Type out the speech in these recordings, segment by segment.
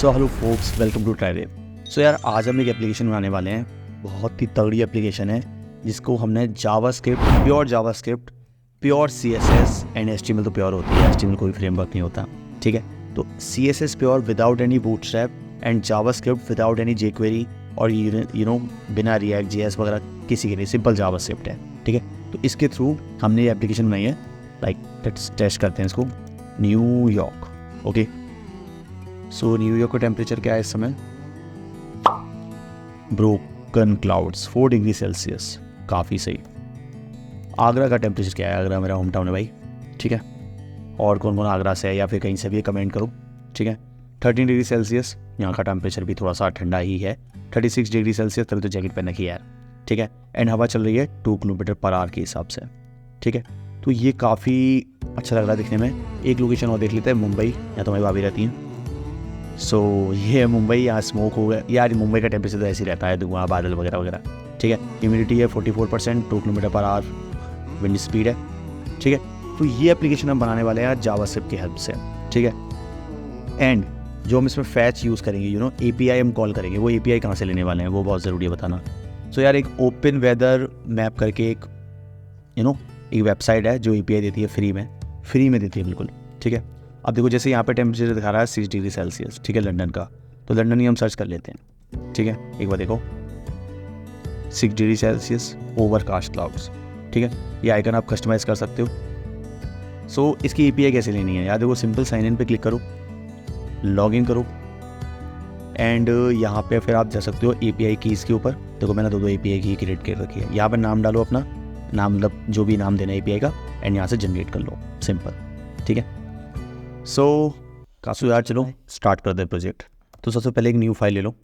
So hello folks, welcome to Triway. So यार आज हम एक एप्लीकेशन बनाने वाले हैं, बहुत ही तगड़ी एप्लीकेशन है जिसको हमने JavaScript, pure CSS and HTML तो प्योर होती है, एचटीएमएल कोई फ्रेमवर्क नहीं होता, ठीक है। तो CSS pure without any bootstrap and JavaScript without any jQuery और यू नो बिना रिएक्ट जेएस वगैरह किसी के लिए, सिंपल जावास्क्रिप्ट है, ठीक है। तो इसके थ्रू हमने ये एप्लीकेशन बनाई है। लेट्स टेस्ट करते हैं इसको। New York, okay. सो न्यूयॉर्क का टेम्परेचर क्या है इस समय? ब्रोकन क्लाउड्स 4 डिग्री सेल्सियस, काफ़ी सही। आगरा का टेम्परेचर क्या है? आगरा मेरा होम टाउन है भाई, ठीक है। और कौन कौन आगरा से है या फिर कहीं से भी कमेंट करो, ठीक है। 13 डिग्री सेल्सियस, यहाँ का टेम्परेचर भी थोड़ा सा ठंडा ही है। 36 डिग्री सेल्सियस, तभी तो जैकेट पहन रखी है यार, ठीक है। एंड हवा चल रही है 2 किलोमीटर पर आवर के हिसाब से, ठीक है। तो ये काफ़ी अच्छा लग रहा है दिखने में। एक लोकेशन और देख लेते हैं, मुंबई, यहाँ तो हमारी भाभी रहती हैं। सो ये है मुंबई, यहाँ स्मोक हो गया यार। मुंबई का टेम्परेचर तो ऐसे ही रहता है, धुआं बादल वगैरह वगैरह, ठीक है। ह्यूमिडिटी है 44%, 2 kilometre per hour wind speed है, ठीक है। तो ये एप्लीकेशन हम बनाने वाले हैं जावास्क्रिप्ट की हेल्प से, ठीक है। एंड जो हम इसमें फैच यूज़ करेंगे, एपीआई हम कॉल करेंगे, वो एपीआई कहाँ से लेने वाले हैं वो बहुत ज़रूरी है बताना। सो यार एक ओपन वेदर मैप करके एक एक वेबसाइट है जो एपीआई देती है फ्री में देती है बिल्कुल, ठीक है। अब देखो जैसे यहाँ पे टेम्परेचर दिखा रहा है 6 डिग्री सेल्सियस, ठीक है, लंदन का। तो लंदन ही हम सर्च कर लेते हैं, ठीक है। एक बार देखो 6 डिग्री सेल्सियस, ओवरकास्ट क्लाउड्स, ठीक है। ये आइकन आप कस्टमाइज़ कर सकते हो। सो इसकी एपीआई कैसे लेनी है यार? देखो सिंपल साइन इन पे क्लिक करो, लॉग इन करो एंड यहाँ पे फिर आप जा सकते हो एपीआई कीज़ के ऊपर। देखो मैंने 2 एपीआई की क्रिएट कर रखी है। यहाँ पर नाम डालो, अपना नाम मतलब जो भी नाम देना है एपीआई का, एंड यहाँ से जनरेट कर लो, सिंपल, ठीक है। सो कासू यार चलो स्टार्ट कर दे प्रोजेक्ट। तो सबसे पहले एक न्यू फाइल ले लो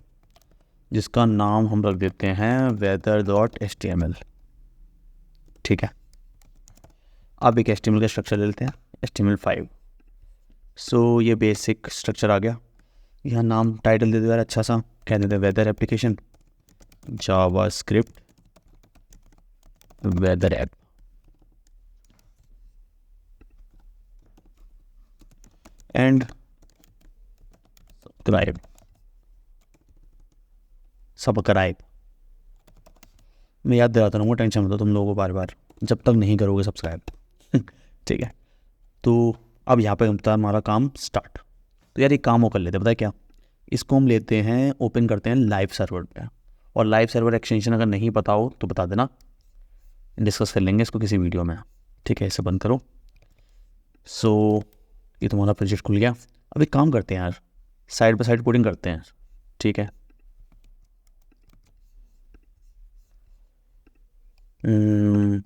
जिसका नाम हम रख देते हैं weather.html, ठीक है। अब एक HTML का स्ट्रक्चर ले लेते हैं, HTML5। सो ये बेसिक स्ट्रक्चर आ गया। यहाँ नाम टाइटल दे दो यार अच्छा सा, कह देते हैं weather application JavaScript weather app, and subscribe. मैं याद दिलाता रहूँगा, टेंशन मत लो तुम लोगों को बार बार, जब तक नहीं करोगे सब्सक्राइब ठीक है। तो अब यहाँ पे होता है हमारा काम स्टार्ट। तो यार एक काम वो कर लेते हैं, पता है क्या? इसको हम लेते हैं, ओपन करते हैं लाइव सर्वर पे। और लाइव सर्वर एक्सटेंशन अगर नहीं पता हो तो बता देना, डिस्कस कर लेंगे इसको किसी वीडियो में, ठीक है। इसे बंद करो। सो ये तुम्हारा प्रोजेक्ट खुल गया। अब एक काम करते हैं यार, साइड बाय साइड कोडिंग करते हैं, ठीक है।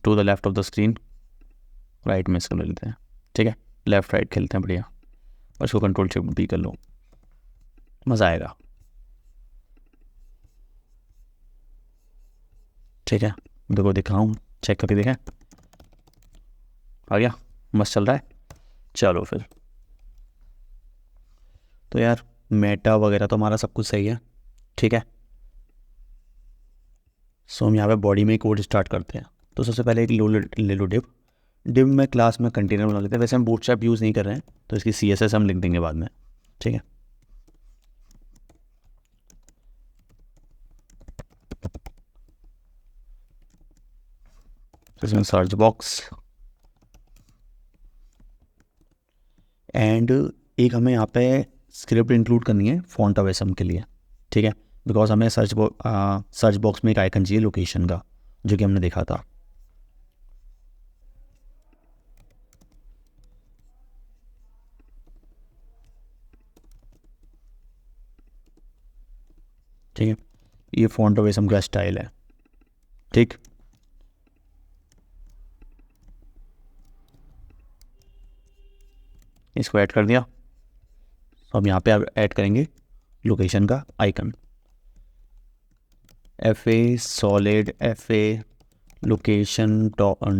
To the left of the screen, right में इसको ले लेते हैं, ठीक है। लेफ्ट राइट खेलते हैं, बढ़िया। और इसको कंट्रोल शिफ्ट भी कर लो, मज़ा आएगा, ठीक है। देखो दिखाऊँ, चेक करके देखें, आ गया, मस्त चल रहा है। चलो फिर तो यार मेटा वगैरह तो हमारा सब कुछ सही है, ठीक है। सो हम यहाँ पे बॉडी में कोड स्टार्ट करते हैं। तो सबसे पहले एक ले लो डिव में क्लास में कंटेनर बना लेते हैं। वैसे हम बूटस्ट्रैप यूज़ नहीं कर रहे हैं तो इसकी CSS हम लिख देंगे बाद में, ठीक है। इसमें सर्च बॉक्स एंड एक हमें यहाँ पे स्क्रिप्ट इंक्लूड करनी है फॉन्ट अवेसम के लिए, ठीक है। बिकॉज हमें सर्च बॉक्स में एक आइकन चाहिए लोकेशन का, जो कि हमने देखा था, ठीक है। ये फॉन्ट अवेसम का स्टाइल है, ठीक। इसको ऐड कर दिया। तो अब यहाँ पे ऐड करेंगे लोकेशन का icon, FA solid FA location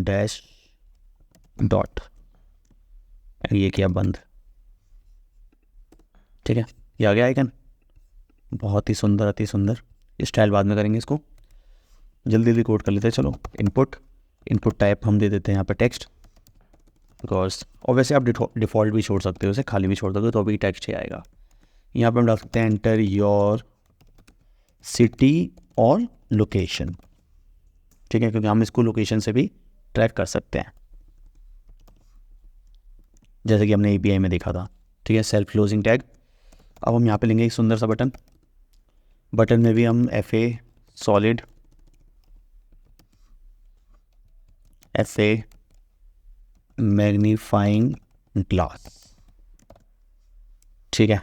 dash dot, ये किया बंद, ठीक है। ये आ गया आइकन, बहुत ही सुंदर, अति सुंदर। स्टाइल बाद में करेंगे, इसको जल्दी जल्दी कोड कर लेते हैं। चलो इनपुट टाइप हम दे देते हैं यहाँ पे टेक्स्ट, बिकॉज और वैसे आप डिफ़ॉल्ट भी छोड़ सकते हो, उसे खाली भी छोड़ सकते हो तो अभी टेक्स्ट ही आएगा, यहाँ पे हम डाल सकते हैं एंटर योर सिटी और लोकेशन, ठीक है, क्योंकि हम इसको लोकेशन से भी ट्रैक कर सकते हैं, जैसे कि हमने API में देखा था, ठीक है। Self closing tag. अब हम यहाँ पे लेंगे एक सुंदर सा बटन में भी हम FA solid FA magnifying glass, ठीक है।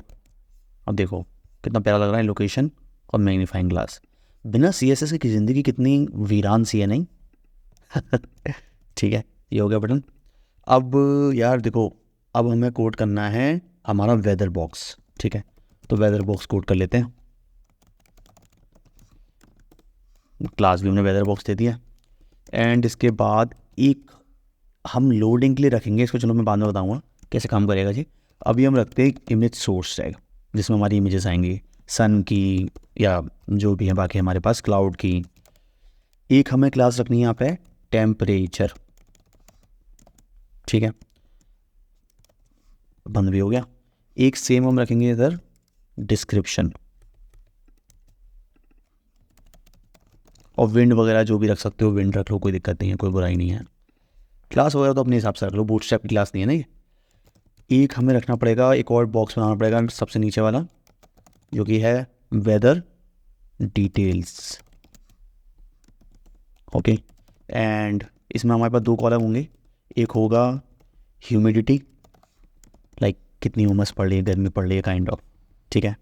अब देखो कितना प्यारा लग रहा है, लोकेशन और मैग्नीफाइंग ग्लास। बिना CSS की ज़िंदगी कितनी वीरान सी है, नहीं? ठीक है, ये हो गया बटन। अब यार देखो, अब हमें कोड करना है हमारा वेदर बॉक्स, ठीक है। तो वेदर बॉक्स कोड कर लेते हैं। क्लास भी हमने वेदर बॉक्स दे दिया। एंड इसके बाद एक हम लोडिंग के लिए रखेंगे इसको, चलो मैं बाद में बताऊँगा कैसे काम करेगा जी। अभी हम रखते हैं इमेज सोर्स टैग, जिसमें हमारी इमेजेस आएंगी सन की या जो भी है बाकी हमारे पास क्लाउड की। एक हमें क्लास रखनी है यहाँ पे टेम्परेचर, ठीक है, बंद भी हो गया। एक सेम हम रखेंगे इधर डिस्क्रिप्शन, और विंड वगैरह जो भी रख सकते हो, विंड रख लो, कोई दिक्कत नहीं है, कोई बुराई नहीं है। क्लास वगैरह तो अपने हिसाब से रख लो, बूटस्ट्रैप की क्लास नहीं है ना ये। एक हमें रखना पड़ेगा, एक और बॉक्स बनाना पड़ेगा सबसे नीचे वाला, जो कि है वेदर डिटेल्स, ओके। एंड इसमें हमारे पास 2 कॉलम होंगे, एक होगा ह्यूमिडिटी, लाइक कितनी उमस पड़ रही है, गर्मी पड़ रही है, काइंड ऑफ, ठीक है।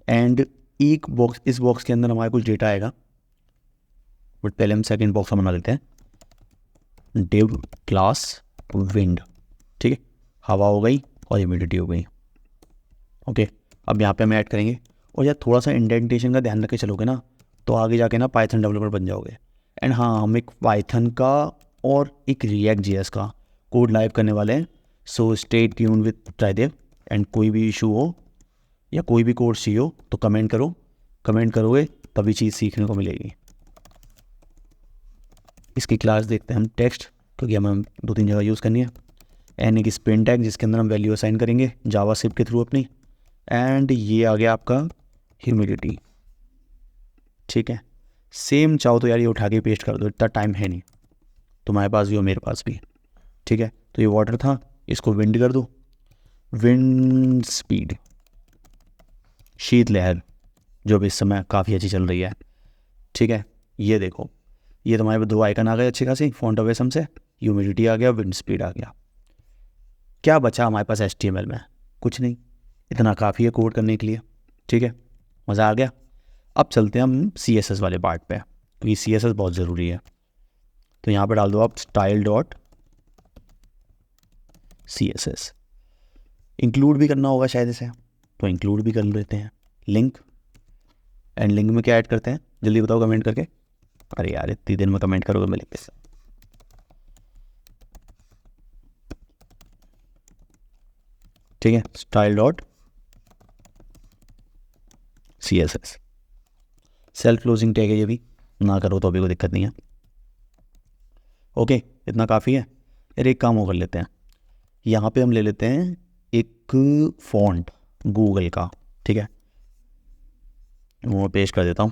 एंड एक बॉक्स, इस बॉक्स के अंदर हमारे कुछ डेटा आएगा, बट पहले हम सेकंड बॉक्स बना लेते हैं डिव क्लास विंड, ठीक है। हवा हो गई और ह्यूमिडिटी हो गई, ओके। अब यहाँ पे हम ऐड करेंगे, और यार थोड़ा सा इंडेंटेशन का ध्यान रख के चलोगे ना, तो आगे जाके ना पाइथन डेवलपर बन जाओगे। एंड हाँ, हम एक पाइथन का और एक React.js का कोड लाइव करने वाले हैं, so stay tuned with Tridev. And कोई भी इशू हो या कोई भी कोड चाहिए हो तो कमेंट करो, कमेंट करोगे तभी चीज़ सीखने को मिलेगी। इसकी क्लास देखते हैं हम टेक्स्ट, क्योंकि हमें 2-3 जगह यूज़ करनी है। एंड एक स्प्रिंट टैग जिसके अंदर हम वैल्यू असाइन करेंगे जावास्क्रिप्ट के थ्रू अपनी। एंड ये आ गया आपका ह्यूमिडिटी, ठीक है। सेम चाहो तो यार ये उठा के पेस्ट कर दो, इतना टाइम है नहीं, तुम्हारे पास भी हो मेरे पास भी, ठीक है। तो ये वाटर था, इसको विंड कर दो, विंड स्पीड, शीत लहर जो भी इस समय काफ़ी अच्छी चल रही है, ठीक है। ये देखो, ये तुम्हारे पास 2 आइकन आ गए अच्छी खासी फॉन्ट ऑफ एसम से, ह्यूमिडिटी आ गया, विंड स्पीड आ गया। क्या बचा हमारे पास HTML में? कुछ नहीं, इतना काफ़ी है कोड करने के लिए, ठीक है। मज़ा आ गया। अब चलते हैं हम CSS वाले पार्ट पे, क्योंकि CSS बहुत ज़रूरी है। तो यहाँ पे डाल दो आप style.css। इंक्लूड भी करना होगा शायद इसे, तो इंक्लूड भी कर लेते हैं। लिंक, एंड लिंक में क्या ऐड करते हैं जल्दी बताओ कमेंट करके। अरे यार इतनी देर में कमेंट करोगे मैं लिख के, ठीक है। style.css सेल्फ क्लोजिंग टैग है, ये भी ना करो तो अभी कोई दिक्कत नहीं है, ओके। इतना काफ़ी है यार। एक काम और कर लेते हैं, यहाँ पे हम ले लेते हैं एक फॉन्ट गूगल का, ठीक है, वो पेश कर देता हूँ।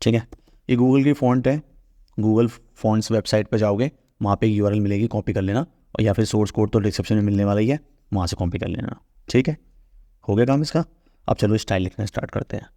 ठीक है, ये गूगल की फ़ॉन्ट है, गूगल फॉन्ट्स वेबसाइट पर जाओगे, वहाँ पे एक URL मिलेगी, कॉपी कर लेना, और या फिर सोर्स कोड तो डिस्क्रिप्शन में मिलने वाला ही है, वहाँ से कॉपी कर लेना, ठीक है। हो गया काम इसका। अब चलो स्टाइल लिखना स्टार्ट करते हैं।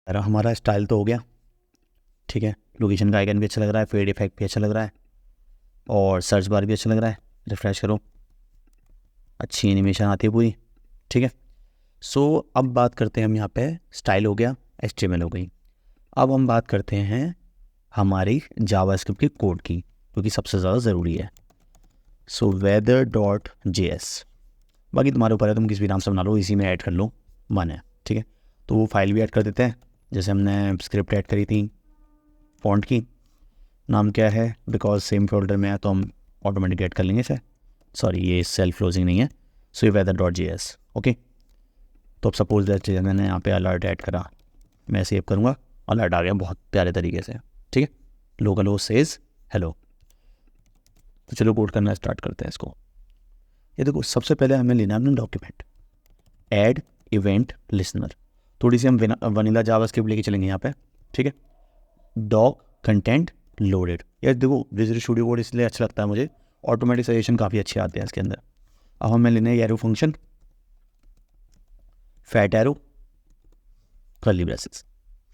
अरे हमारा स्टाइल तो हो गया, ठीक है, लोकेशन का आइकन भी अच्छा लग रहा है, फेड इफेक्ट भी अच्छा लग रहा है, और सर्च बार भी अच्छा लग रहा है। रिफ्रेश करो, अच्छी एनिमेशन आती है पूरी, ठीक है। सो अब बात करते हैं हम यहाँ पे, स्टाइल हो गया, HTML हो गई। अब हम बात करते हैं हमारी जावास्क्रिप्ट के कोड की, क्योंकि सबसे ज़्यादा ज़रूरी है। सो weather.js, बाकी तुम्हारे ऊपर है, तुम किसी भी नाम से बना लो, इसी में ऐड कर लो, मन है, ठीक है। तो वो फाइल भी ऐड कर देते हैं, जैसे हमने स्क्रिप्ट ऐड करी थी फॉन्ट की, नाम क्या है, बिकॉज सेम फोल्डर में है तो हम ऑटोमेटिक ऐड कर लेंगे इसे। सॉरी, ये सेल्फ क्लोजिंग नहीं है। सो ये weather.js, ओके। तो अब सपोज दैट मैंने यहाँ पे अलर्ट ऐड करा, मैं सेव करूँगा, अलर्ट आ गया बहुत प्यारे तरीके से, ठीक है। Local host says hello. तो चलो कोड करना स्टार्ट करते हैं इसको। ये देखो, सबसे पहले हमें लेना है अपना डॉक्यूमेंट, ऐड इवेंट लिसनर। थोड़ी सी हम वनीला जावास्क्रिप्ट लेके चलेंगे यहाँ पे, ठीक है। डॉक कंटेंट लोडेड, यार देखो विजुअल स्टूडियो कोड इसलिए अच्छा लगता है मुझे, ऑटोमेटिक सजेशन काफ़ी अच्छे आते हैं इसके अंदर। अब हमें लेना है arrow function, fat arrow, curly braces,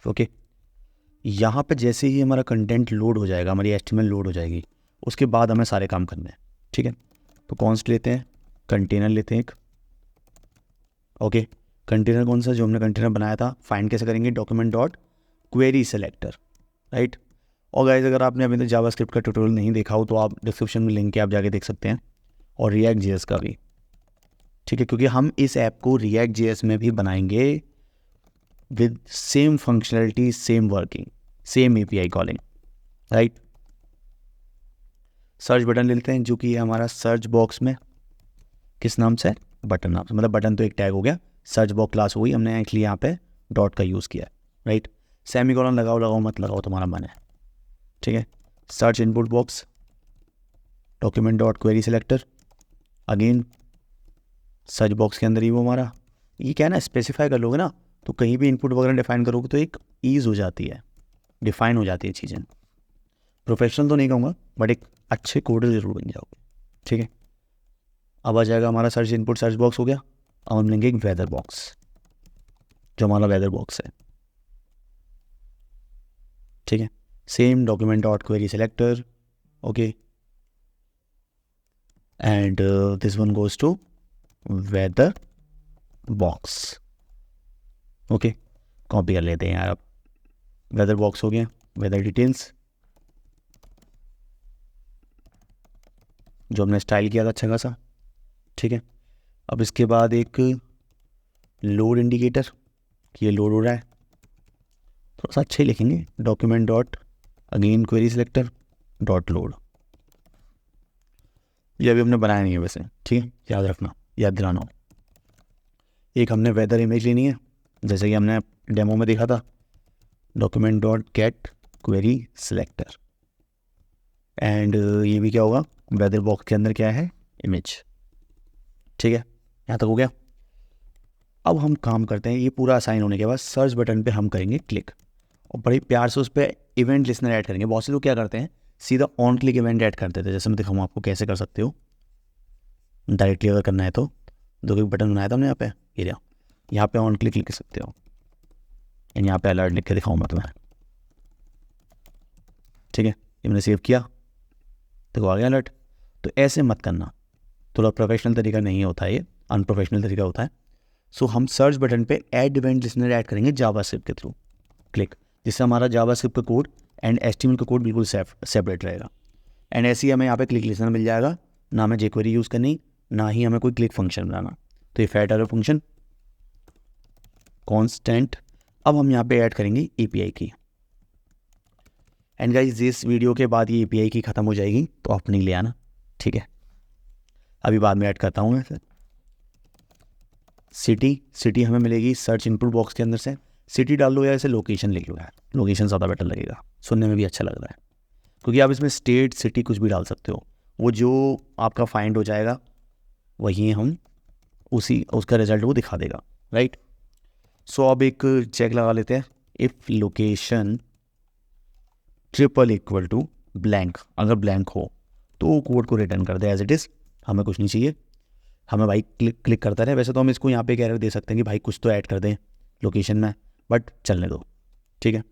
okay. यहाँ पे जैसे ही हमारा कंटेंट लोड हो जाएगा, हमारी HTML लोड हो जाएगी, उसके बाद हमें सारे काम करने हैं, ठीक है। तो कॉन्स्ट लेते हैं, कंटेनर लेते हैं एक, ओके। कंटेनर कौन सा, जो हमने कंटेनर बनाया था, फाइंड कैसे करेंगे, document dot query selector, right. और गाइस अगर आपने अभी तक जावास्क्रिप्ट का ट्यूटोरियल नहीं देखा हो तो आप डिस्क्रिप्शन में लिंक है, आप जाके देख सकते हैं, और React.js का भी, ठीक है, क्योंकि हम इस ऐप को React.js में भी बनाएंगे with same functionality, same working, same API calling, right. Search button ले लेते हैं, जो कि है हमारा सर्च बॉक्स में किस नाम से, बटन नाम से, मतलब बटन तो एक टैग हो गया, सर्च बॉक्स क्लास हो गई, हमने एक्चुअली यहाँ पे डॉट का यूज़ किया है, राइट। सेमीकोलन लगाओ मत लगाओ, तुम्हारा मन है, ठीक है। Search input box, document dot query selector, again search box के अंदर ही वो हमारा, ये क्या है ना, स्पेसिफाई कर लोगे ना तो कहीं भी इनपुट वगैरह डिफाइन करोगे तो एक ईज हो जाती है, डिफाइन हो जाती है चीज़ें। प्रोफेशनल तो नहीं कहूँगा, बट एक अच्छे कोडर जरूर बन जाओगे, ठीक है। अब आ जाएगा हमारा सर्च इनपुट, सर्च बॉक्स हो गया। अब हम लेंगे एक वेदर बॉक्स, जो हमारा वेदर बॉक्स है, ठीक है। Same document dot query selector, okay, and this one goes to weather box, okay. Copy कर लेते हैं यार, अब वेदर बॉक्स हो गया, वेदर डिटेल्स जो हमने स्टाइल किया था अच्छा खासा, ठीक है। अब इसके बाद एक लोड इंडिकेटर, कि ये लोड हो रहा है, थोड़ा सा अच्छा ही लिखेंगे, document dot again query selector dot load. ये अभी हमने बनाया नहीं है वैसे, ठीक है, याद रखना, याद दिलाना हो। एक हमने वेदर इमेज लेनी है, जैसे कि हमने डेमो में देखा था, document dot gate query selector, and ये भी क्या होगा, वेदर बॉक्स के अंदर क्या है, इमेज, ठीक है। यहाँ तक हो गया। अब हम काम करते हैं, ये पूरा असाइन होने के बाद सर्च बटन पे हम करेंगे क्लिक, और बड़ी प्यार से उस पर इवेंट लिस्नर ऐड करेंगे। बहुत से लोग क्या करते हैं, सीधा ऑन क्लिक इवेंट ऐड कर देते हैं, जैसे मैं दिखाऊँ आपको कैसे कर सकते हो डायरेक्टली। अगर करना है तो दो एक बटन बनाया था हमने यहाँ पे, ये यहाँ पे ऑन क्लिक लिख सकते हो, एंड यहाँ पे अलर्ट लिख के दिखाऊँ मैं तुम्हें, ठीक है। ये मैंने सेव किया, देखो आ गया अलर्ट। तो ऐसे मत करना, थोड़ा प्रोफेशनल तरीका नहीं होता है, ये अनप्रोफेशनल तरीका होता है। सो हम सर्च बटन पे ऐड इवेंट लिस्नर ऐड करेंगे जावास्क्रिप्ट के थ्रू, क्लिक, जिससे हमारा जावास्क्रिप्ट का कोड एंड HTML का कोड बिल्कुल सेपरेट रहेगा। एंड ऐसे ही हमें यहाँ पे क्लिक लिस्नर मिल जाएगा, ना हमें jQuery यूज़ करनी, ना ही हमें कोई क्लिक फंक्शन बनाना। तो ये फैट एरो फंक्शन कॉन्स्टेंट। अब हम यहाँ पे ऐड करेंगे API की, एंड गाइस इस वीडियो के बाद ये API की ख़त्म हो जाएगी, तो आप नहीं ले आना, ठीक है। अभी बाद में ऐड करता हूँ मैं। सिटी हमें मिलेगी सर्च इनपुट बॉक्स के अंदर से, सिटी डाल लो या ऐसे लोकेशन लिख लो यार, लोकेशन ज़्यादा बेटर लगेगा, सुनने में भी अच्छा लग रहा है, क्योंकि आप इसमें स्टेट सिटी कुछ भी डाल सकते हो, वो जो आपका फाइंड हो जाएगा वही हम उसका रिजल्ट वो दिखा देगा, राइट। सो अब एक चेक लगा लेते हैं, if location triple equal to blank, अगर ब्लैंक हो तो कोड को रिटर्न कर दे एज इट इज़, हमें कुछ नहीं चाहिए, हमें भाई क्लिक करता रहे। वैसे तो हम इसको यहाँ पे एक एरर दे सकते हैं कि भाई कुछ तो ऐड कर दें लोकेशन में, बट चलने दो, ठीक है।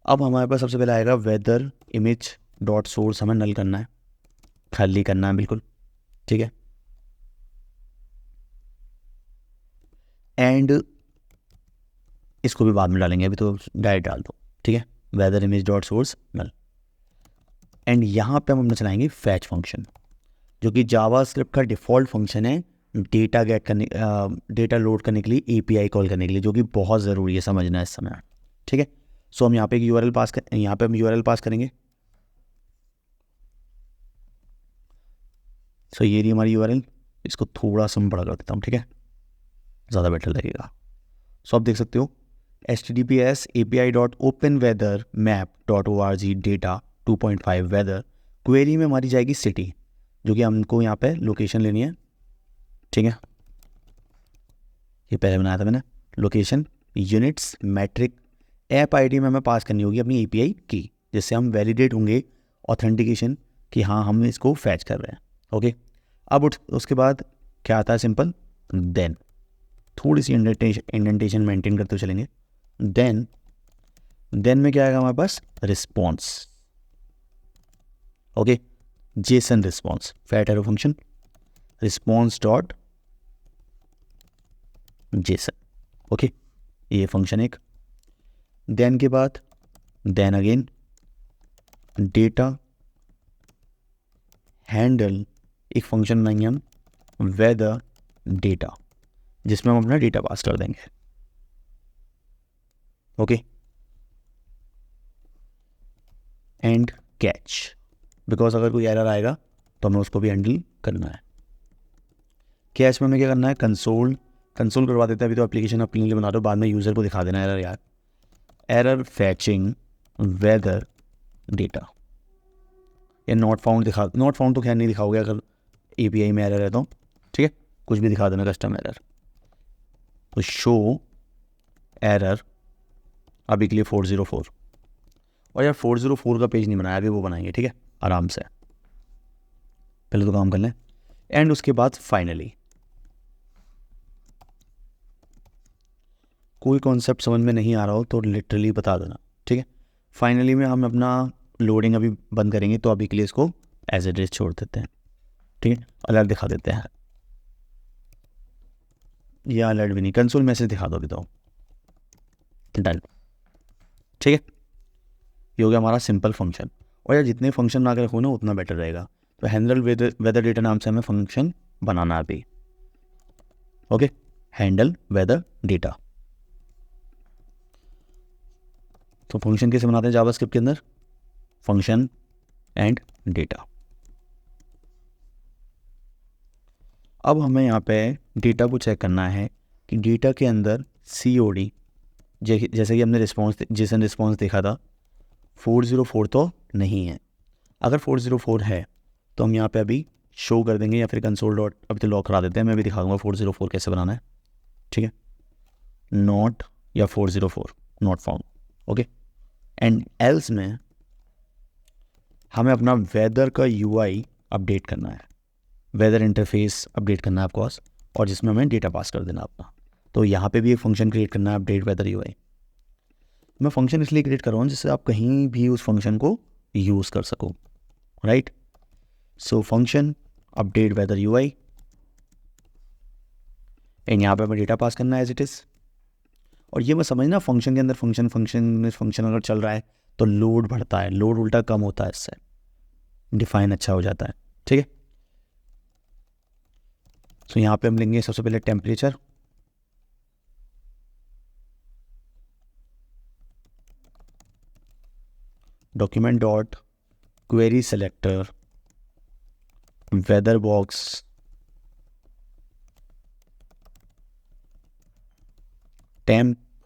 अब हमारे पास सबसे पहले आएगा वेदर इमेज डॉट सोर्स, हमें नल करना है, खाली करना है बिल्कुल, ठीक है। एंड इसको भी बाद में डालेंगे, अभी तो डायरेक्ट डाल दो, ठीक है। Weather image dot source null. And यहाँ पे हम अपना चलाएंगे फैच फंक्शन, जो कि जावास्क्रिप्ट का डिफ़ॉल्ट फंक्शन है डेटा गेट करने, डेटा लोड करने के लिए, एपीआई कॉल करने के लिए, जो कि बहुत ज़रूरी है समझना इस समय, ठीक है। सो हम यहाँ पे एक यूआरएल पास कर, यहाँ पे हम यूआरएल पास करेंगे। सो ये रही हमारी यूआरएल, इसको थोड़ा सा मैं बड़ा कर देता हूँ, ठीक है, ज़्यादा बेटर लगेगा। सो आप देख सकते हो https://api.openweathermap.org data 2.5 वेदर। क्वेरी में हमारी जाएगी सिटी, जो कि हमको यहाँ पे लोकेशन लेनी है, ठीक है। ये पहले बनाया था मैंने, location, units, metric, app ID में हमें पास करनी होगी अपनी एपीआई की, जिससे हम वैलिडेट होंगे ऑथेंटिकेशन कि हाँ हम इसको फैच कर रहे हैं, ओके। अब उसके बाद क्या आता है, सिंपल देन, थोड़ी सी इंडेंटेशन मेंटेन करते हुए चलेंगे। देन में क्या आएगा हमारे पास, response, okay, JSON response, fat arrow function response dot JSON, okay, ये फंक्शन एक। देन के बाद देन अगेन डेटा हैंडल, एक फंक्शन बनाएंगे हम वेदर डेटा, जिसमें हम अपना डेटा पास कर देंगे, ओके। एंड कैच, बिकॉज अगर कोई एरर आएगा तो हमें उसको भी हैंडल करना है। कैच में हमें क्या करना है, कंसोल करवा देते हैं, अभी तो एप्लीकेशन अपने लिए बना दो, बाद में यूज़र को दिखा देना एरर, यार एरर फैचिंग वेदर डेटा, या नॉट फाउंड दिखा, नॉट फाउंड तो खैर नहीं दिखाओगे अगर एपीआई में एरर है तो, ठीक है, कुछ भी दिखा देना कस्टम एरर। तो शो एरर अभी के लिए 404, और यार 404 का पेज नहीं बनाया अभी, वो बनाएंगे, ठीक है, आराम से, पहले तो काम कर लें। एंड उसके बाद फाइनली, कोई कॉन्सेप्ट समझ में नहीं आ रहा हो तो लिटरली बता देना, ठीक है। फाइनली में हम अपना लोडिंग अभी बंद करेंगे, तो अभी के लिए इसको एज एड्रेस छोड़ देते हैं, ठीक है। अलर्ट दिखा देते हैं, या अलर्ट भी नहीं, कंसोल मैसेज दिखा दो अभी तो, डन, ठीक है। ये हो गया हमारा सिंपल फंक्शन। और यार जितने फंक्शन बना के रखो ना उतना बेटर रहेगा। तो हैंडल वेदर डेटा नाम से हमें फंक्शन बनाना है अभी, ओके, हैंडल वेदर डेटा। तो फंक्शन कैसे बनाते हैं जावास्क्रिप्ट के अंदर, फंक्शन एंड डेटा। अब हमें यहाँ पे डेटा को चेक करना है कि डेटा के अंदर COD, जैसे कि हमने जेसन रिस्पॉन्स देखा था, 404 तो नहीं है। अगर 404 है तो हम यहाँ पे अभी शो कर देंगे, या फिर कंसोल डॉट, अभी तो लॉक करा देते हैं, मैं भी दिखा दूंगा 404 कैसे बनाना है, ठीक है। नॉट या 404 not found, okay. And else में हमें अपना वेदर का UI अपडेट करना है, वेदर इंटरफेस अपडेट करना है आपको, और जिसमें हमें डेटा पास कर देना अपना। तो यहाँ पे भी एक फंक्शन क्रिएट करना है, अपडेट वेदर UI। मैं फंक्शन इसलिए क्रिएट कर रहा हूँ जिससे आप कहीं भी उस फंक्शन को यूज़ कर सको, right. So function update weather UI, and यहाँ पे हमें डेटा पास करना है एज इट इज़। और ये मैं समझना, फंक्शन के अंदर फंक्शन अगर चल रहा है तो लोड बढ़ता है, लोड उल्टा कम होता है, इससे डिफाइन अच्छा हो जाता है, ठीक है। तो यहाँ पे हम लेंगे सबसे पहले temperature, document dot query selector weather box temperature,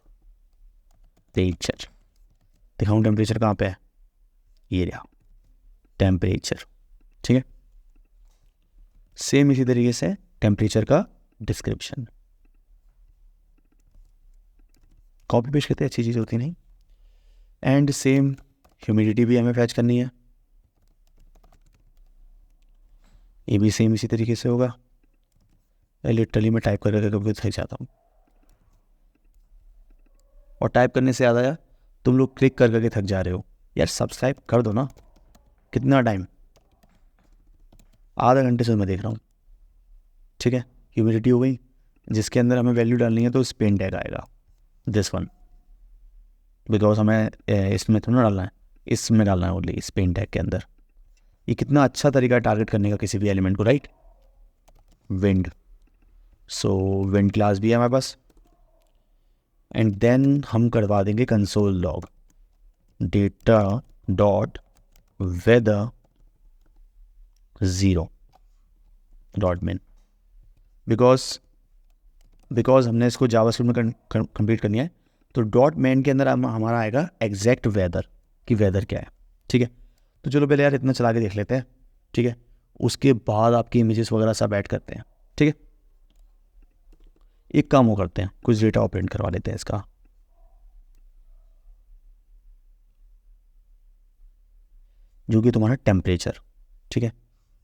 दिखाऊँ टेम्परेचर कहाँ पे है, ये रहा टेम्परेचर, ठीक है। सेम इसी तरीके से टेम्परेचर का डिस्क्रिप्शन, कॉपी पेस्ट करते अच्छी चीज़ होती नहीं। एंड सेम ह्यूमिडिटी भी हमें फैच करनी है, ये भी सेम इसी तरीके से होगा। लिटरली मैं टाइप करके कभी थक जाता हूँ, और टाइप करने से याद आया, तुम लोग क्लिक कर करके थक जा रहे हो यार, सब्सक्राइब कर दो ना। कितना टाइम, आधा घंटे से मैं देख रहा हूँ। ठीक है, ह्यूमिडिटी हो गई, जिसके अंदर हमें वैल्यू डालनी है तो स्पेन टैग आएगा, दिस वन, बिकॉज हमें इसमें थोड़ा डालना है, इसमें डालना है ओनली स्पेन टैग के अंदर। ये कितना अच्छा तरीका है टारगेट करने का किसी भी एलिमेंट को, right. Wind, so wind class भी है हमारे पास। एंड देन हम करवा देंगे console log data dot weather 0 dot main, because हमने इसको जावास्क्रिप्ट में कंप्लीट करनी है। तो डॉट मेन के अंदर हमारा आएगा एग्जैक्ट वेदर कि वेदर क्या है। ठीक है, तो चलो पहले यार इतना चला के देख लेते हैं। ठीक है, उसके बाद आपकी इमेजेस वगैरह सब ऐड करते हैं। ठीक है, एक काम वो करते हैं, कुछ डेटा ऑपरेट करवा लेते हैं इसका। जो कि तुम्हारा टेम्परेचर। ठीक है,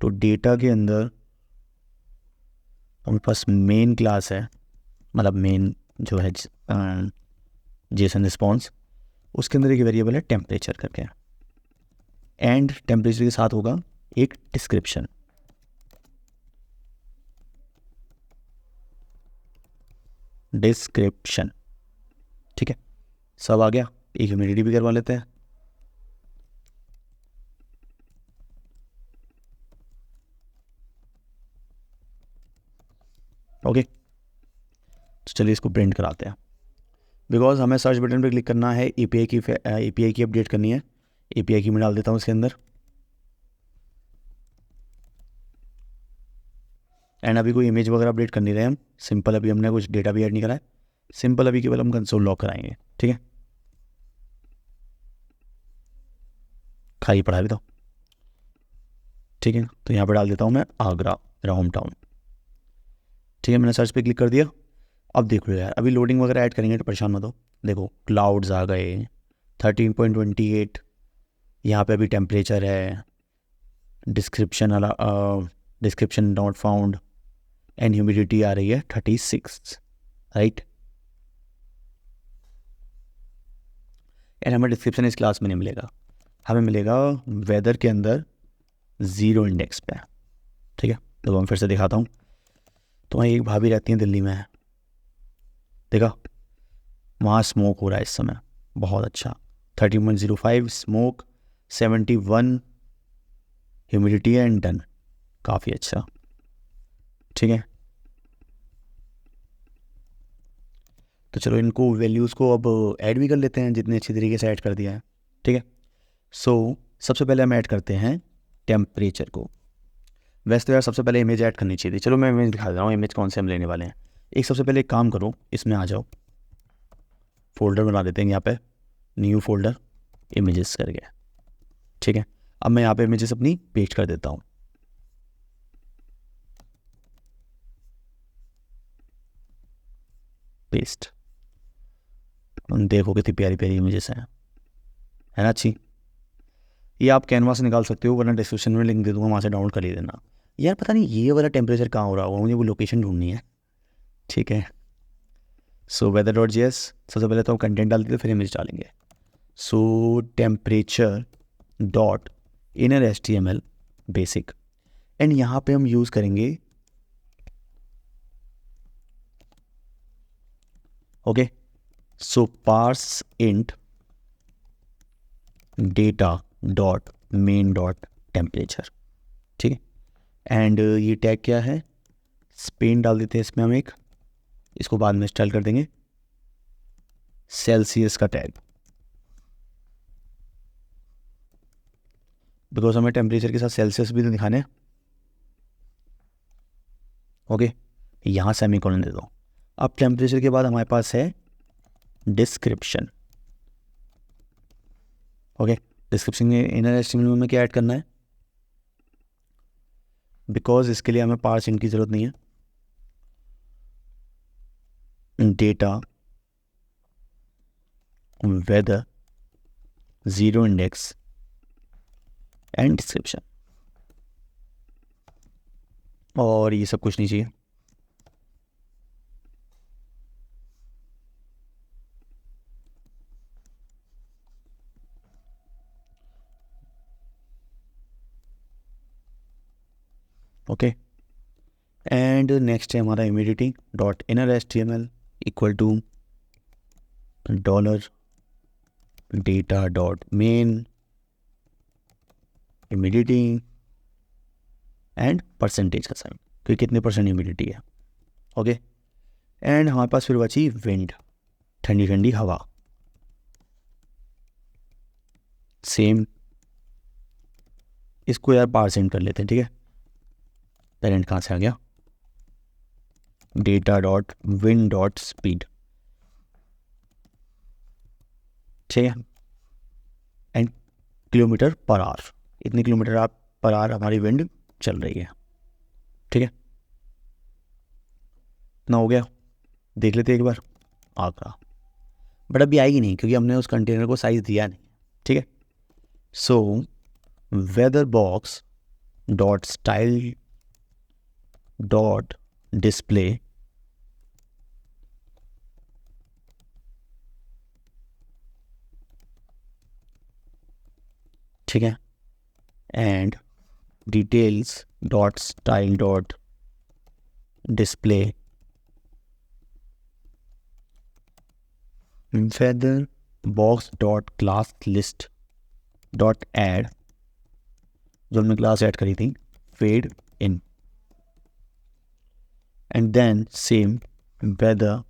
तो डेटा के अंदर हमारे पास मेन क्लास है, मतलब मेन जो है जेसन रिस्पॉन्स, उसके अंदर एक वेरिएबल है टेम्परेचर करके। एंड टेम्परेचर के साथ होगा एक डिस्क्रिप्शन। ठीक है, सब आ गया। एक ह्यूमिडिटी भी करवा लेते हैं। ओके, तो चलिए इसको प्रिंट कराते हैं। बिकॉज हमें सर्च बटन पे क्लिक करना है, एपीआई की अपडेट करनी है। एपीआई की मैं डाल देता हूँ इसके अंदर। एंड अभी कोई इमेज वगैरह अपडेट कर नहीं रहे हम, सिंपल अभी हमने कुछ डेटा भी ऐड नहीं करा है, सिंपल अभी केवल हम कंसोल लॉग कराएंगे। ठीक है, खाली पड़ा भी तो। ठीक है, तो यहाँ पर डाल देता हूँ मैं आगरा, मेरा होम टाउन। ठीक है, मैंने सर्च पे क्लिक कर दिया। अब देख लो यार, अभी लोडिंग वगैरह ऐड करेंगे तो परेशान मत हो। देखो क्लाउड्स आ गए, 13.28, यहाँ पे अभी टेम्परेचर है, description not found, and humidity आ रही है 36, राइट। एंड हमें डिस्क्रिप्शन इस क्लास में नहीं मिलेगा, हमें मिलेगा वेदर के अंदर 0 इंडेक्स पे। ठीक है, तो मैं फिर से दिखाता हूँ। तो वहाँ एक भाभी रहती हैं दिल्ली में, देखा वहाँ स्मोक हो रहा है इस समय, बहुत अच्छा, 13.05 स्मोक, 71 ह्यूमिडिटी है एंड डन, काफ़ी अच्छा। ठीक है, तो चलो इनको वैल्यूज़ को अब ऐड भी कर लेते हैं, जितने अच्छी तरीके से ऐड कर दिया है। ठीक है, सो सबसे पहले हम ऐड करते हैं टेम्परेचर को। वैसे तो यार सबसे पहले इमेज ऐड करनी चाहिए थी, चलो मैं इमेज दिखा दे रहा हूँ, इमेज कौन से हम लेने वाले हैं। एक सबसे पहले एक काम करो, इसमें आ जाओ, फोल्डर बना देते हैं यहाँ पे, न्यू फोल्डर, इमेजेस करके। ठीक है, अब मैं यहाँ पे इमेजेस अपनी पेस्ट कर देता हूँ। पेस्ट, देखो कितनी प्यारी प्यारी इमेजेस हैं, है ना अच्छी। ये आप कैनवा से निकाल सकते हो, वरना डिस्क्रिप्शन में लिंक दे दूँगा, वहाँ से डाउनलोड कर ही देना। यार पता नहीं ये वाला टेम्परेचर कहाँ हो रहा होगा, मुझे वो लोकेशन ढूंढनी है। ठीक है, so weather dot G S, सबसे पहले तो हम कंटेंट डाल देते, फिर इमेज डालेंगे। So temperature dot inner HTML basic, and यहाँ पे हम यूज़ करेंगे, okay, so parse int data dot main dot temperature. ठीक है, एंड ये टैग क्या है, स्पेन डाल देते हैं इसमें हम एक, इसको बाद में स्टाइल कर देंगे सेल्सियस का टैग, बिकॉज हमें टेम्परेचर के साथ सेल्सियस भी तो दिखाने हैं। ओके, यहाँ सेमीकोलन दे दो। अब टेम्परेचर के बाद हमारे पास है डिस्क्रिप्शन। ओके, डिस्क्रिप्शन में इनर HTML में क्या ऐड करना है, बिकॉज इसके लिए हमें पार्स इंट की ज़रूरत नहीं है, data weather 0 index and description, और ये सब कुछ नहीं चाहिए। ओके। एंड नेक्स्ट है हमारा humidity dot inner HTML equal to dollar data dot main humidity and percentage का साइन, कि कितने परसेंट ह्यूमिडिटी है। ओके। एंड हमारे पास फिर बची विंड, ठंडी ठंडी हवा। सेम इसको यार पार्सेंट कर लेते हैं, ठीक है। पेरेंट कहाँ से आ गया, data dot wind dot speed, ठीक है। एंड किलोमीटर पर आवर, इतने किलोमीटर पर आवर हमारी विंड चल रही है, ठीक है। इतना हो गया, देख लेते एक बार आंकड़ा, बट अभी आएगी नहीं क्योंकि हमने उस कंटेनर को साइज दिया नहीं, ठीक है। So weather box dot style dot display ठीक है, and details dot style dot display weather box dot class list dot add, जो हमने क्लास ऐड करी थी, fade in, and then same weather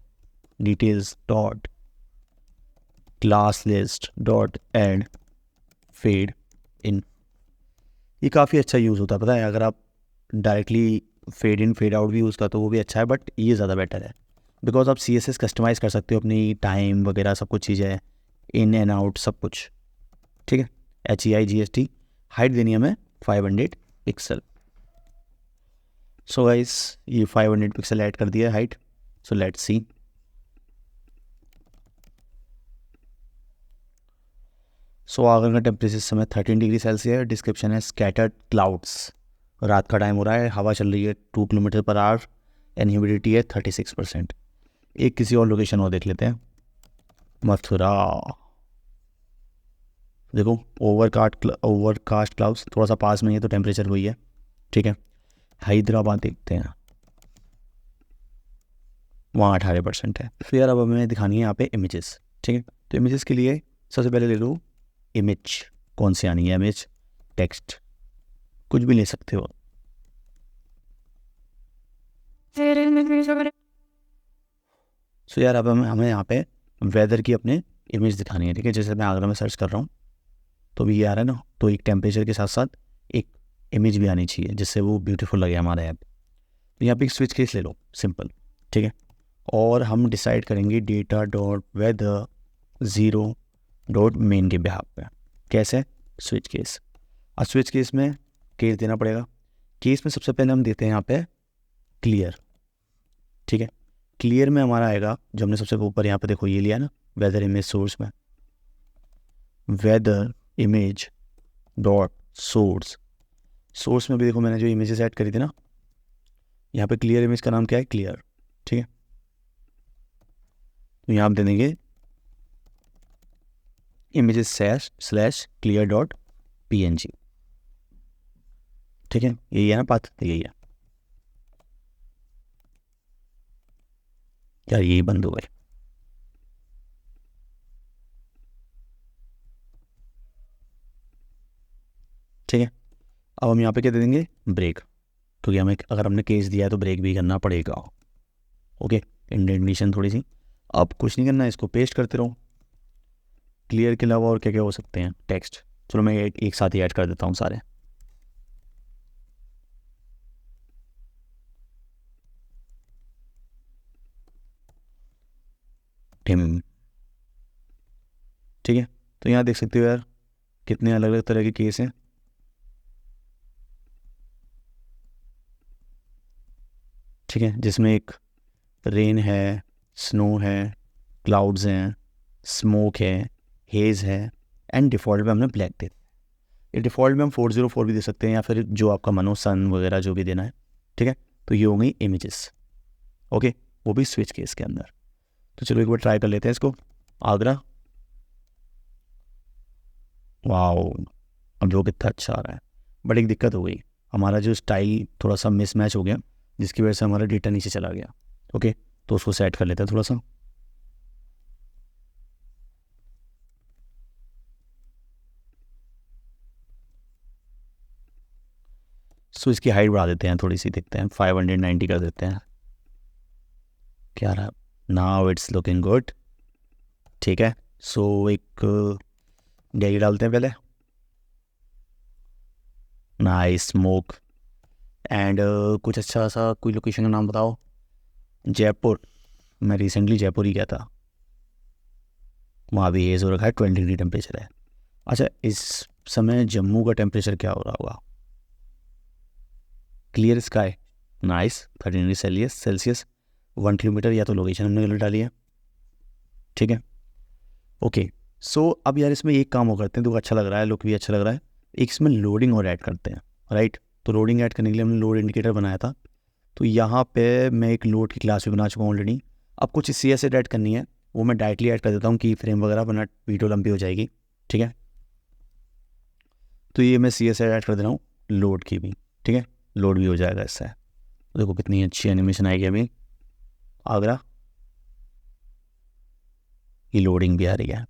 details dot class list dot add fade in. ये काफ़ी अच्छा use होता है, पता है। अगर आप directly fade in fade out भी यूज़ करते हो वो भी अच्छा है, बट ये ज़्यादा बेटर है बिकॉज आप CSS कस्टमाइज़ कर सकते हो अपनी टाइम वगैरह सब कुछ चीज़ें, इन एंड आउट सब कुछ, ठीक है। HEIGST हाइट देनी है हमें 500 पिक्सल। सो गाइस ये 500 पिक्सल ऐड कर दिया हाइट। सो लेट्स सी, सो आगरा का टेम्परेचर इस समय 13 डिग्री सेल्सियस है। डिस्क्रिप्शन है स्कैटर्ड क्लाउड्स, रात का टाइम हो रहा है, हवा चल रही है 2 kilometre per hour and humidity है 36%। एक किसी और लोकेशन और देख लेते हैं, मथुरा। देखो ओवरकास्ट क्लाउड्स थोड़ा सा पास में है तो टेम्परेचर वही है, ठीक है। हैदराबाद देखते हैं, वहाँ 18% है। फिर यार अब हमें दिखानी है यहाँ पे इमेजेस, ठीक है। तो इमेजेस के लिए सबसे पहले ले लो इमेज, कौन सी आनी है इमेज, टेक्स्ट, कुछ भी ले सकते हो। सो यार अब हमें यहाँ पे वेदर की अपने इमेज दिखानी है, ठीक है। जैसे मैं आगरा में सर्च कर रहा हूँ तो भी ये आ रहा है ना, तो एक टेम्परेचर के साथ साथ एक इमेज भी आनी चाहिए जिससे वो ब्यूटीफुल लगे हमारा ऐप। तो यहाँ पे एक स्विच केस ले लो, सिंपल, ठीक है। और हम डिसाइड करेंगे data dot weather 0 dot main के बिहाफ पे, कैसे, स्विच केस। और स्विच केस में केस देना पड़ेगा। केस में सबसे पहले हम देते हैं यहाँ पे क्लियर, ठीक है। क्लियर में हमारा आएगा जो हमने सबसे ऊपर यहाँ पे देखो ये लिया ना, वेदर इमेज सोर्स में, weather image dot source. Source में भी देखो मैंने जो इमेजेस ऐड करी थी ना, यहाँ पे क्लियर इमेज का नाम क्या है, क्लियर, ठीक है। तो यहाँ आप दे देंगे images slash clear dot PNG, ठीक है। यही है ना पाथ, यही है यार, यही बंद हो गए, ठीक है। अब हम यहाँ पे क्या दे देंगे, ब्रेक, क्योंकि हमें अगर हमने केस दिया है तो ब्रेक भी करना पड़ेगा, ओके। इंडेंटेशन थोड़ी सी, अब कुछ नहीं करना, इसको पेस्ट करते रहो। क्लियर के अलावा और क्या क्या हो सकते हैं, टेक्स्ट, चलो मैं एक साथ ही ऐड कर देता हूँ सारे। टिम, ठीक है। तो यहाँ देख सकते हो यार कितने अलग अलग तरह के केस हैं, ठीक है। जिसमें एक रेन है, स्नो है, क्लाउड्स हैं, स्मोक है, हेज है, एंड डिफ़ॉल्ट में हमने ब्लैक दे। ये डिफ़ॉल्ट में हम 404 भी दे सकते हैं या फिर जो आपका मन हो, सन वगैरह जो भी देना है, ठीक है। तो ये हो गई इमेजेस, ओके, वो भी स्विच केस के अंदर। तो चलो एक बार ट्राई कर लेते हैं इसको, आगरा, वाओ, अब जो कितना अच्छा आ रहा है, बट एक दिक्कत हो गई, हमारा जो स्टाइल थोड़ा सा मिसमैच हो गया, जिसकी वजह से हमारा डेटा नीचे चला गया। ओके, तो उसको सेट कर लेते हैं थोड़ा सा। सो इसकी हाइट बढ़ा देते हैं थोड़ी सी, देखते हैं 590 कर देते हैं। क्या रहा, नाउ इट्स लुकिंग गुड। ठीक है, सो एक गैरी डालते हैं पहले, नाइस स्मोक। एंड कुछ अच्छा सा कोई लोकेशन का नाम बताओ। जयपुर, मैं रिसेंटली जयपुर ही गया था, वहाँ भी हेज़ हो रखा है, 20 डिग्री टेम्परेचर है। अच्छा, इस समय जम्मू का टेम्परेचर क्या हो रहा होगा? Clear sky, nice, 13 degree Celsius 1 kilometre, या तो लोकेशन हमने गलत डाली है। ठीक है, ओके। सो अब यार इसमें एक काम और करते हैं, तो अच्छा लग रहा है, लुक भी अच्छा लग रहा है, एक इसमें लोडिंग और ऐड करते हैं, राइट। तो लोडिंग ऐड करने के लिए हमने लोड इंडिकेटर बनाया था, तो यहाँ पे मैं एक लोड की क्लास भी बना चुका हूँ ऑलरेडी। अब कुछ सी एस ऐड करनी है, वो मैं डायरेक्टली ऐड कर देता हूँ, की फ्रेम वगैरह, वरना वीडियो लंबी हो जाएगी। ठीक है, तो ये मैं सी एस ऐड कर दे रहा हूँ, लोड की भी। ठीक है, लोड भी हो जाएगा इससे। देखो कितनी अच्छी एनिमेशन आएगी अभी। आगरा की लोडिंग भी आ रही है,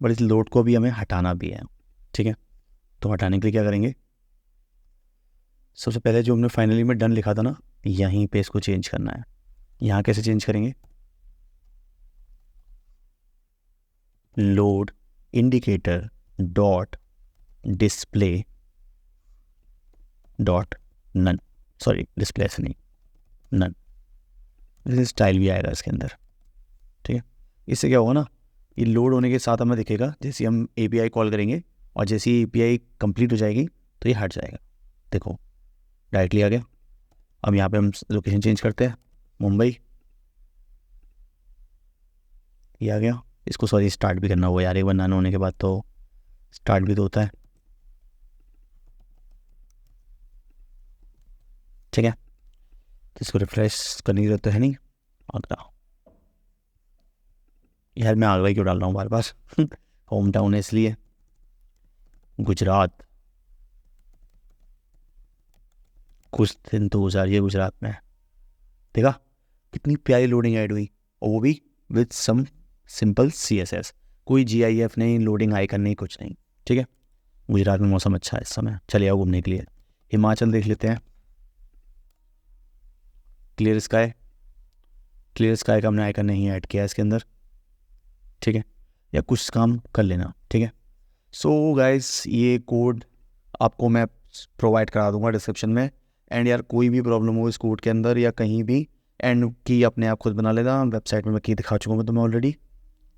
बट इस लोड को भी हमें हटाना भी है। ठीक है, तो हटाने के लिए क्या करेंगे, सबसे पहले जो हमने फाइनली में डन लिखा था ना, यहीं पे इसको चेंज करना है। यहाँ कैसे चेंज करेंगे, load indicator dot display dot none, sorry display से नहीं, नन। जैसे स्टाइल भी आएगा इसके अंदर। ठीक है, इससे क्या होगा ना, ये लोड होने के साथ हमें दिखेगा, जैसे हम API कॉल करेंगे, और जैसे ही API कंप्लीट हो जाएगी तो ये हट जाएगा। देखो डायरेक्टली आ गया। अब यहाँ पे हम लोकेशन चेंज करते हैं, मुंबई, ये आ गया। इसको सॉरी स्टार्ट भी करना होगा यार, एक बार नन होने के बाद तो स्टार्ट भी तो होता है। ठीक है, तो इसको रिफ्रेश करने की जरूरत तो है नहीं। आगरा, यार मैं आगरा क्यों डाल रहा हूँ बार बार होम टाउन है इसलिए। गुजरात, कुछ दिन तो गुजार है गुजरात में। देखा कितनी प्यारी लोडिंग ऐड हुई, और वो भी विद सम सिंपल CSS, कोई GIF नहीं, लोडिंग आइकन नहीं, कुछ नहीं। ठीक है, गुजरात में मौसम अच्छा है इस समय, चले आओ घूमने के लिए। हिमाचल देख लेते हैं, क्लियर स्काई, क्लियर स्काई का हमने आइकन नहीं ऐड किया है इसके अंदर। ठीक है, या कुछ काम कर लेना। ठीक है, सो गाइस ये कोड आपको मैं प्रोवाइड करा दूंगा डिस्क्रिप्शन में। एंड यार कोई भी प्रॉब्लम हो इस कोड के अंदर या कहीं भी, एंड की अपने आप खुद बना लेना, वेबसाइट में मैं की दिखा चुका हूँ तुम्हें ऑलरेडी।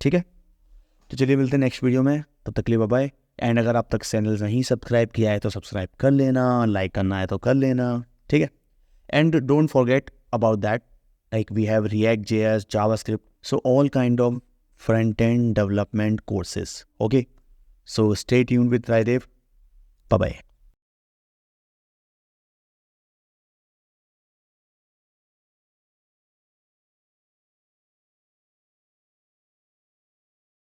ठीक है, तो चलिए मिलते हैं नेक्स्ट वीडियो में, तब तक के लिए बाय बाय। एंड अगर आप तक चैनल नहीं सब्सक्राइब किया है तो सब्सक्राइब कर लेना, लाइक करना है तो कर लेना। ठीक है, and don't forget about that, like we have React.js, JavaScript, so all kind of front-end development courses. Okay, so stay tuned with Raidev. Bye bye.